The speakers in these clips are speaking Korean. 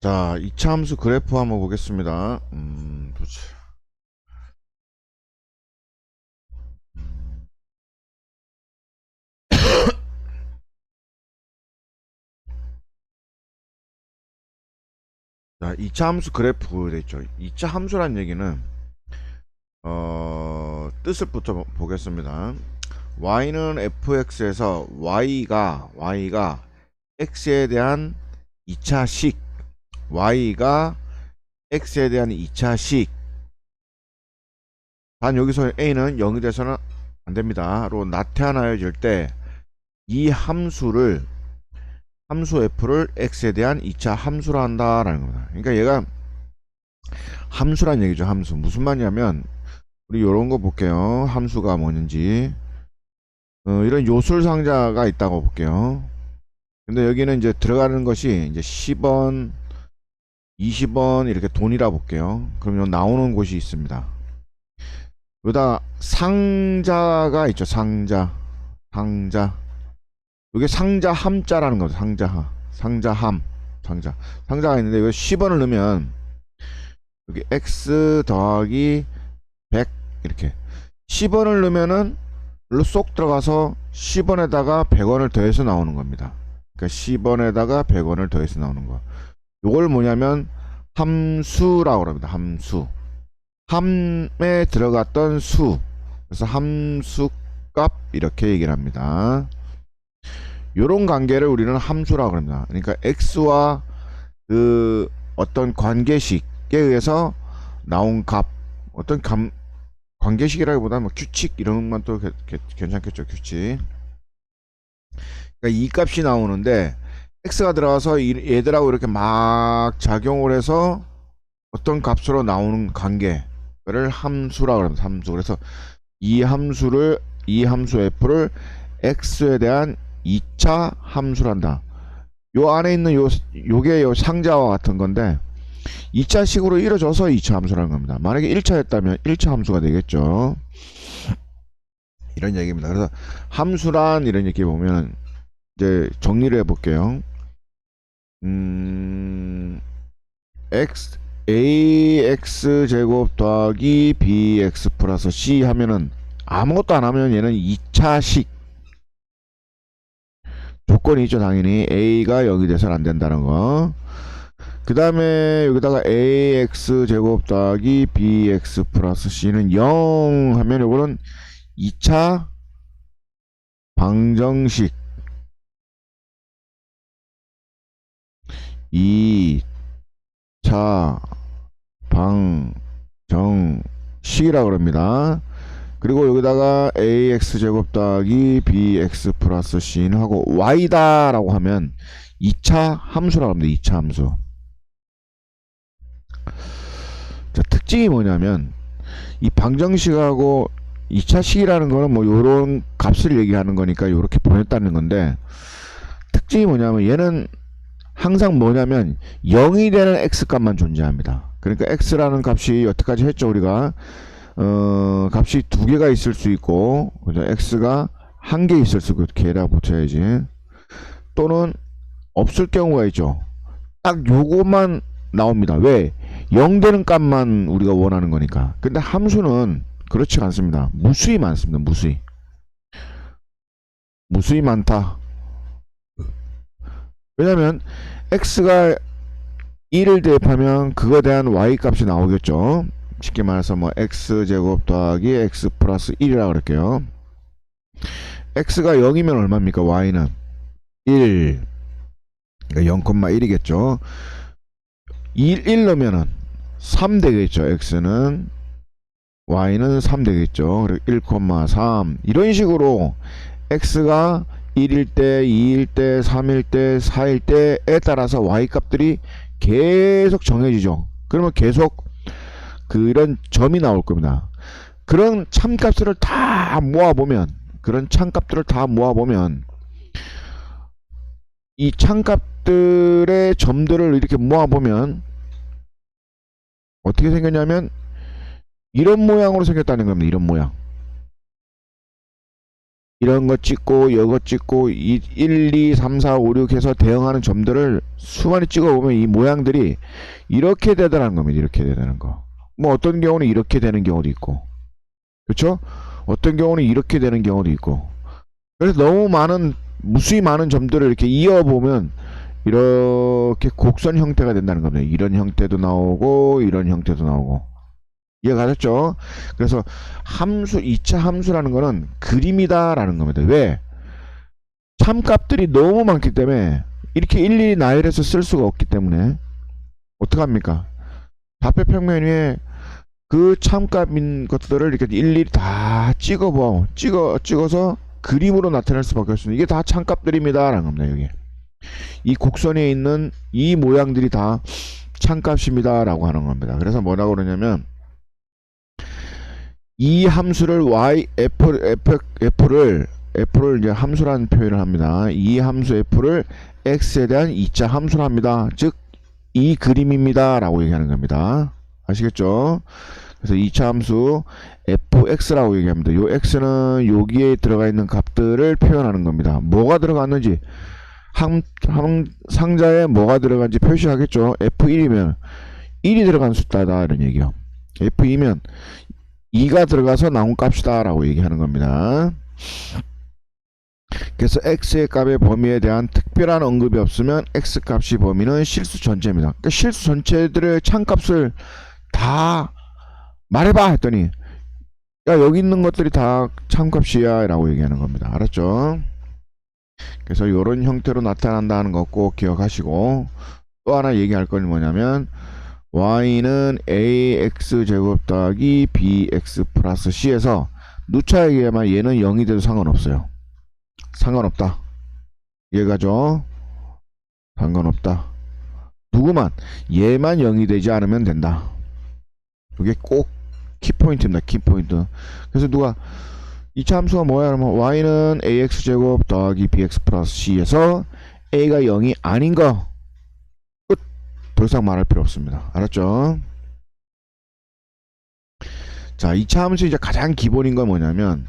자, 이차 함수 그래프 한번 보겠습니다. 도대체. 자, 이차 함수 그래프 됐죠. 이차 함수란 얘기는 뜻을부터 보겠습니다. y는 fx에서 y가 x에 대한 2차식, y가 x에 대한 2차식. 단 여기서 a는 0이 돼서는 안 됩니다.로 나타나질 때 이 함수 f를 x에 대한 2차 함수로 한다라는 겁니다. 그러니까 얘가 함수란 얘기죠. 함수. 무슨 말이냐면 우리 요런 거 볼게요. 함수가 뭐는지. 이런 요술 상자가 있다고 볼게요. 근데 여기는 이제 들어가는 것이 이제 10원, 20원 이렇게 돈이라 볼게요. 그러면 나오는 곳이 있습니다. 여기다 상자가 있죠. 상자. 이게 상자 함자라는 거죠. 상자함. 상자가 있는데 여기 10원을 넣으면 여기 x 더하기 100 이렇게 10원을 넣으면은 일로 쏙 들어가서 10원에다가 100원을 더해서 나오는 겁니다. 그러니까 10원에다가 100원을 더해서 나오는 거. 요걸 뭐냐면 함수라고 합니다. 함에 들어갔던 수. 그래서 함수값 이렇게 얘기를 합니다. 요런 관계를 우리는 함수라고 합니다. 그러니까 x와 그 어떤 관계식에 의해서 나온 값, 어떤 관계식이라기보다는 뭐 규칙 이런 것만 또 괜찮겠죠. 규칙. 그러니까 이 값이 나오는데 x가 들어가서 얘들하고 이렇게 막 작용을 해서 어떤 값으로 나오는 관계를 함수라고 합니다. 함수. 그래서 이 함수 f를 x에 대한 2차 함수란다. 요 안에 있는 요게 요 상자와 같은 건데 2차식으로 이루어져서 2차 함수라는 겁니다. 만약에 1차였다면 1차 함수가 되겠죠. 이런 얘기입니다. 그래서 함수란 이런 얘기 보면 이제 정리를 해볼게요. ax 제곱 더하기 bx 플러스 c 하면은 아무것도 안 하면 얘는 2차식 조건이 있죠. 당연히 a가 0이 돼서는 안 된다는 거. 그 다음에 여기다가 ax 제곱 더하기 bx 플러스 c는 0 하면 요거는 2차 방정식 2차 방정식이라고 합니다. 그리고 여기다가 ax 제곱 더하기 bx 플러스 c는 하고 y다 라고 하면 2차 함수라고 합니다. 2차 함수. 자, 특징이 뭐냐면 이 방정식하고 2차식이라는 거는 뭐 요런 값을 얘기하는 거니까 요렇게 보냈다는 건데 특징이 뭐냐면 얘는 항상 뭐냐면 0이 되는 x값만 존재합니다. 그러니까 x라는 값이 여태까지 했죠. 우리가 값이 두 개가 있을 수 있고 그죠? x가 한 개 있을 수 있고 걔에다 붙여야지. 또는 없을 경우가 있죠. 딱 요것만 나옵니다. 왜? 0 되는 값만 우리가 원하는 거니까. 근데 함수는 그렇지 않습니다. 무수히 많습니다. 무수히 많다. 왜냐면 x가 1을 대입하면 그거에 대한 y 값이 나오겠죠. 쉽게 말해서 뭐 x제곱 더하기 x 플러스 1이라고 그럴게요. x가 0이면 얼마입니까? y는 1. 그러니까 0,1이겠죠. 1 넣으면은 3 되겠죠. x는 y는 3 되겠죠. 그리고 1,3 이런 식으로 x가 1일 때, 2일 때, 3일 때, 4일 때에 따라서 y 값들이 계속 정해지죠. 그러면 계속 그런 점이 나올 겁니다. 그런 참값들을 다 모아보면 이 참값들의 점들을 이렇게 모아보면 어떻게 생겼냐면 이런 모양으로 생겼다는 겁니다. 이런 모양. 이런 거 찍고 이거 찍고 1, 2, 3, 4, 5, 6 해서 대응하는 점들을 수많이 찍어보면 이 모양들이 이렇게 되더라는 겁니다. 이렇게 되는 거. 뭐 어떤 경우는 이렇게 되는 경우도 있고, 그렇죠? 어떤 경우는 이렇게 되는 경우도 있고. 그래서 너무 많은, 무수히 많은 점들을 이렇게 이어보면 이렇게 곡선 형태가 된다는 겁니다. 이런 형태도 나오고 이런 형태도 나오고. 이해가셨죠? 그래서 함수, 2차 함수라는 거는 그림이다 라는 겁니다. 왜? 참값들이 너무 많기 때문에 이렇게 일일이 나열해서 쓸 수가 없기 때문에 어떡합니까? 좌표평면 위에 그 참값인 것들을 이렇게 일일이 다 찍어서 그림으로 나타낼 수밖에 없습니다. 이게 다 참값들입니다 라는 겁니다. 여기 이 곡선에 있는 이 모양들이 다 참값입니다 라고 하는 겁니다. 그래서 뭐라고 그러냐면 이 함수를 f를 이제 함수라는 표현을 합니다. 이 함수 f를 x에 대한 2차 함수를 합니다. 즉 이 그림입니다 라고 얘기하는 겁니다. 아시겠죠? 그래서 2차 함수 fx라고 얘기합니다. 요 x는 여기에 들어가 있는 값들을 표현하는 겁니다. 뭐가 들어갔는지 상자에 뭐가 들어간지 표시하겠죠. f1이면 1이 들어간 숫자다 이런 얘기요. f2면 2가 들어가서 나온 값이다 라고 얘기하는 겁니다. 그래서 x의 값의 범위에 대한 특별한 언급이 없으면 x 값이 범위는 실수 전체입니다. 그러니까 실수 전체들의 참값을 다 말해봐 했더니 야 여기 있는 것들이 다 참값이야 라고 얘기하는 겁니다. 알았죠? 그래서 이런 형태로 나타난다는 거 꼭 기억하시고, 또 하나 얘기할 건 뭐냐면 y는 ax제곱 더하기 bx 플러스 c에서 누차에게만 얘는 0이 돼도 상관없어요. 상관없다. 얘가죠. 상관없다. 누구만 얘만 0이 되지 않으면 된다. 이게 꼭 키포인트입니다. 키포인트. 그래서 누가 2차 함수가 뭐야? 그러면 y는 ax제곱 더하기 bx 플러스 c에서 a가 0이 아닌 거 끝. 더 이상 말할 필요 없습니다. 알았죠? 자, 2차 함수 이제 가장 기본인 건 뭐냐면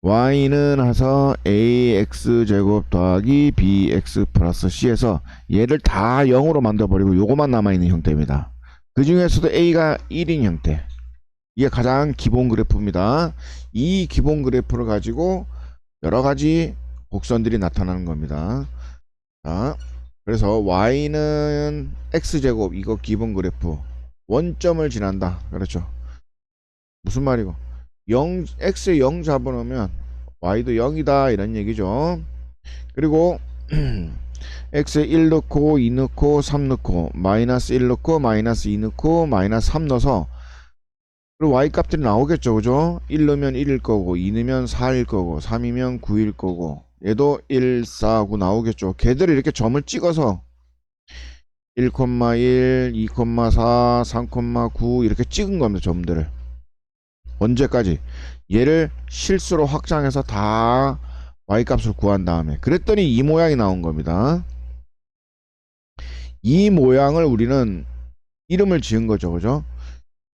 y는 해서 ax제곱 더하기 bx 플러스 c에서 얘를 다 0으로 만들어버리고 요거만 남아있는 형태입니다. 그 중에서도 a가 1인 형태, 이게 가장 기본 그래프입니다. 이 기본 그래프를 가지고 여러가지 곡선들이 나타나는 겁니다. 자, 그래서 y는 x제곱, 이거 기본 그래프 원점을 지난다. 그렇죠? 무슨 말이고, x에 0 잡아놓으면 y도 0이다 이런 얘기죠. 그리고 x에 1 넣고 2 넣고 3 넣고 마이너스 1 넣고 마이너스 2 넣고 마이너스 3 넣어서 그리고 y 값들이 나오겠죠. 그죠? 1 넣으면 1일 거고 2 넣으면 4일 거고 3이면 9일 거고 얘도 1, 4 하고 나오겠죠. 걔들을 이렇게 점을 찍어서 1,1, 2,4, 3,9 이렇게 찍은 겁니다. 점들을. 언제까지? 얘를 실수로 확장해서 다 y값을 구한 다음에 그랬더니 이 모양이 나온 겁니다. 이 모양을 우리는 이름을 지은 거죠. 그죠?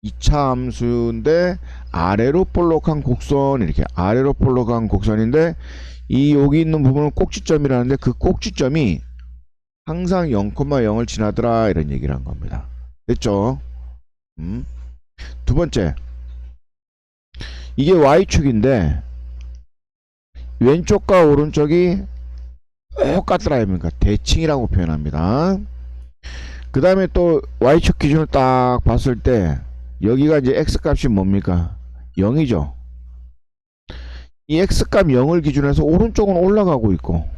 2차 함수인데 아래로 볼록한 곡선, 이렇게 아래로 볼록한 곡선인데 이 여기 있는 부분을 꼭지점이라는데 그 꼭지점이 항상 0,0을 지나더라 이런 얘기를 한 겁니다. 됐죠? 두 번째, 이게 y축인데 왼쪽과 오른쪽이 똑같더라 입니까? 대칭이라고 표현합니다. 그 다음에 또 y축 기준을 딱 봤을 때 여기가 이제 x값이 뭡니까? 0이죠. 이 x값 0을 기준으로 해서 오른쪽은 올라가고 있고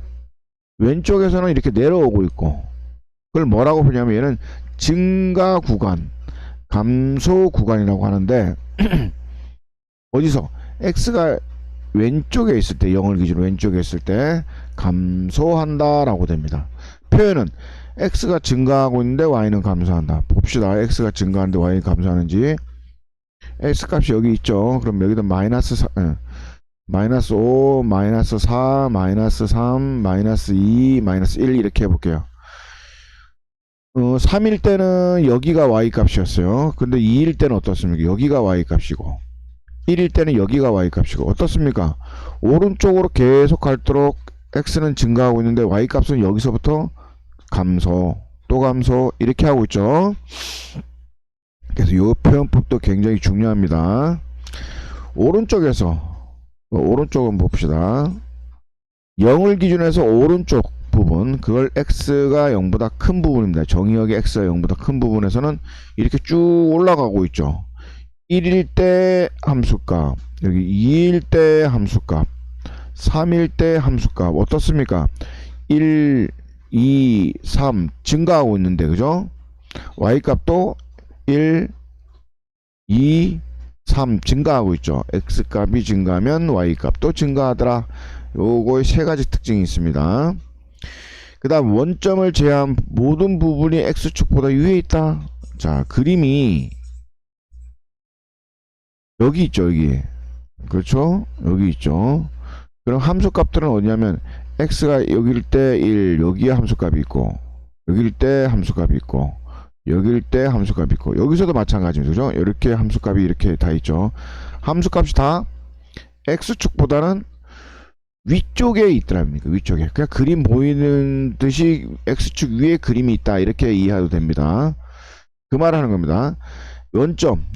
왼쪽에서는 이렇게 내려오고 있고, 그걸 뭐라고 부르냐면 얘는 증가 구간, 감소 구간이라고 하는데 어디서 x가 왼쪽에 있을 때, 0을 기준으로 왼쪽에 있을 때 감소한다 라고 됩니다. 표현은 x가 증가하고 있는데 y는 감소한다. 봅시다. x가 증가하는데 y는 감소하는지. x값이 여기 있죠. 그럼 여기다 마이너스 5, 마이너스 4, 마이너스 3, 마이너스 2, 마이너스 1 이렇게 해볼게요. 3일 때는 여기가 y 값이었어요. 근데 2일 때는 어떻습니까? 여기가 y 값이고 1일 때는 여기가 y값이고 어떻습니까? 오른쪽으로 계속 갈수록 x는 증가하고 있는데 y값은 여기서부터 감소 또 감소 이렇게 하고 있죠. 그래서 이 표현법도 굉장히 중요합니다. 오른쪽에서 오른쪽은 봅시다. 0을 기준해서 오른쪽 부분 그걸 x가 0보다 큰 부분입니다. 정의역의 x가 0보다 큰 부분에서는 이렇게 쭉 올라가고 있죠. 1일 때 함수값, 여기 2일 때 함수값, 3일 때 함수값 어떻습니까? 1, 2, 3 증가하고 있는데 그죠? y값도 1, 2, 3 증가하고 있죠. x값이 증가하면 y값도 증가하더라. 요거의 세 가지 특징이 있습니다. 그 다음 원점을 제한 모든 부분이 x축보다 위에 있다. 자, 그림이 여기 있죠. 여기. 그렇죠? 여기 있죠. 그럼 함수값들은 어디냐면 x가 여기일 때 1, 여기에 함수값이 있고 여기일 때 함수값이 있고 여기일 때 함수값이 있고 여기서도 마찬가지죠. 그죠? 이렇게 함수값이 이렇게 다 있죠. 함수값이 다 x축보다는 위쪽에 있더랍니다. 위쪽에. 그냥 그림 보이는 듯이 x축 위에 그림이 있다. 이렇게 이해해도 됩니다. 그 말을 하는 겁니다.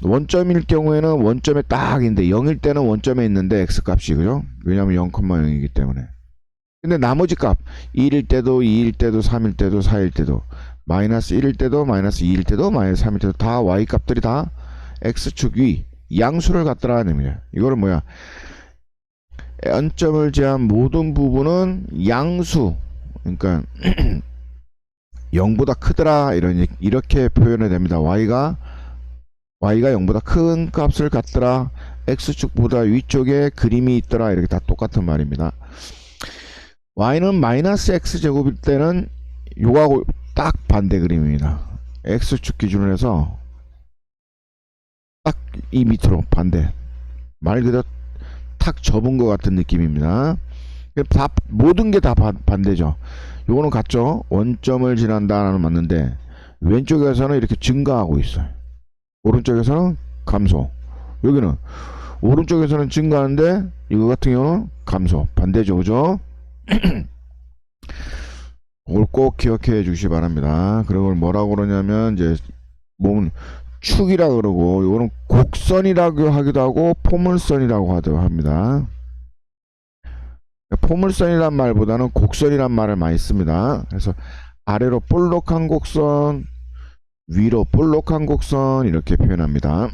원점일 경우에는 원점에 딱 있는데 0일 때는 원점에 있는데 x값이 그죠? 왜냐면 0,0이기 때문에. 근데 나머지 값 1일 때도 2일 때도 3일 때도 4일 때도 마이너스 1일 때도 마이너스 2일 때도 마이너스 3일 때도 다 y값들이 다 x축 위 양수를 갖더라는 의미예요. 이거는 뭐야? 원점을 제한 모든 부분은 양수 그러니까 0보다 크더라 이렇게 표현이 됩니다. y가 0보다 큰 값을 갖더라. x축보다 위쪽에 그림이 있더라. 이렇게 다 똑같은 말입니다. y는 마이너스 x제곱일 때는 요거하고 딱 반대 그림입니다. x축 기준으로 해서 딱 이 밑으로 반대. 말 그대로 탁 접은 것 같은 느낌입니다. 다 모든 게 다 반대죠. 요거는 같죠. 원점을 지난다는 맞는데 왼쪽에서는 이렇게 증가하고 있어요. 오른쪽에서는 감소. 여기는 오른쪽에서는 증가하는데 이거 같은 경우는 감소. 반대죠. 그죠? 그걸 꼭 기억해 주시기 바랍니다. 그걸 뭐라고 그러냐면 이제 몸은 축이라 그러고 이거는 곡선이라고 하기도 하고 포물선이라고 하기도 합니다. 포물선이란 말보다는 곡선이란 말을 많이 씁니다. 그래서 아래로 볼록한 곡선, 위로 볼록한 곡선 이렇게 표현합니다.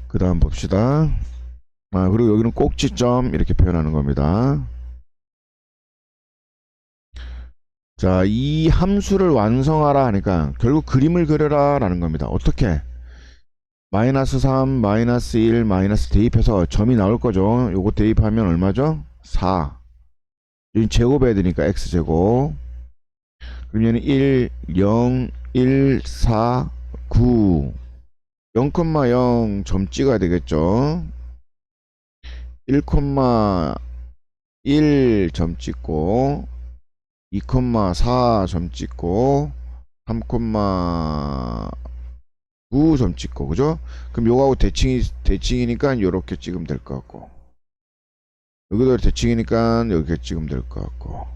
그 다음 봅시다. 그리고 여기는 꼭지점 이렇게 표현하는 겁니다. 자, 이 함수를 완성하라 하니까 결국 그림을 그려라 라는 겁니다. 어떻게? 마이너스 3, 마이너스 1, 마이너스 대입해서 점이 나올 거죠. 요거 대입하면 얼마죠? 4. 여기 제곱해야 되니까 x제곱. 그럼 얘는 1, 0, 1, 4, 9. 0,0 점 찍어야 되겠죠. 1,1 점 찍고 2,4 점 찍고 3,9 점 찍고 그죠? 그럼 요거하고 대칭이니까 요렇게 찍으면 될 것 같고 여기도 대칭이니까 이렇게 찍으면 될 것 같고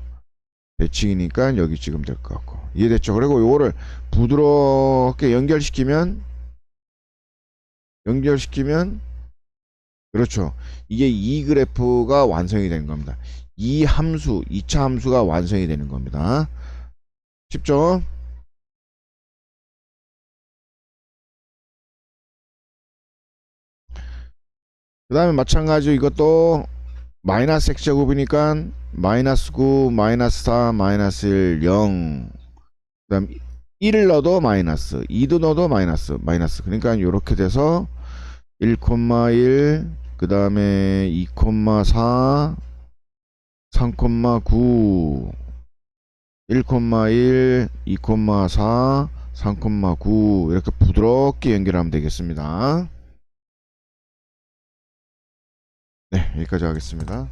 대칭이니까 여기 찍으면 될 것 같고 이해됐죠? 그리고 요거를 부드럽게 연결시키면 그렇죠. 이게 이 그래프가 완성이 되는 겁니다. 이 함수, 2차 함수가 완성이 되는 겁니다. 쉽죠? 그 다음에 마찬가지로 이것도 마이너스 x제곱이니까 마이너스 9, 마이너스 4, 마이너스 1, 0. 그 다음 1을 넣어도 마이너스, 2도 넣어도 마이너스. 그러니까 이렇게 돼서 1,1, 그 다음에 2,4, 3,9, 1,1, 2,4, 3,9 이렇게 부드럽게 연결하면 되겠습니다. 네, 여기까지 하겠습니다.